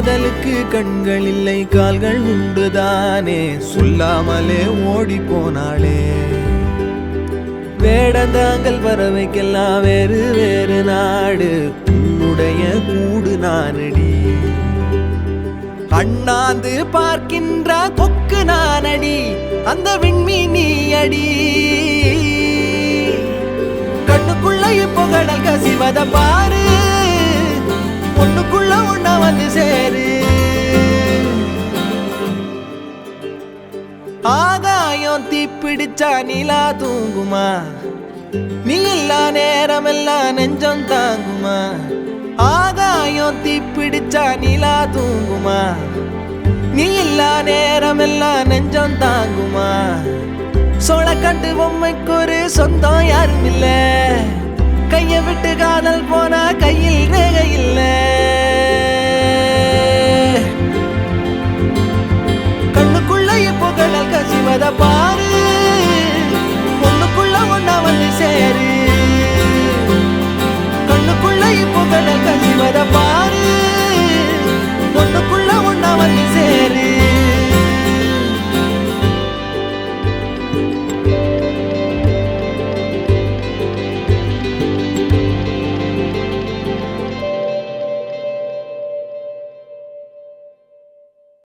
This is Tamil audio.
காதலுக்கு கண்கள் இல்லை கால்கள் உண்டுதானே சொல்லாமலே ஓடி போனாளே வேடந்தாங்கள் பறவைக்கெல்லாம் வேறு வேறு நாடு உன்னுடைய கூடு நானடி அண்ணாந்து பார்க்கின்ற கொக்கு நானடி அந்த விண்மீனி அடி கண்ணுக்குள்ள இப்போ கடல் கசிவத பாரு ஒண்ணுக்குள்ள ஒண்ணா வந்து சேரு ஆகாயம் தீப்பிடிச்சா நிலா தூங்குமா நீ இல்லா நேரம் எல்லாம் நெஞ்சம் தாங்குமா ஆகாயம் தீப்பிடிச்சா நிலா தூங்குமா நீ இல்லா நேரம் எல்லாம் நெஞ்சம் தாங்குமா சோளக்கட்டு பொம்மைக்கு ஒரு சொந்தம் யாரும் இல்ல கைய விட்டு காதல் போனா கையில் ரேகை இல்லை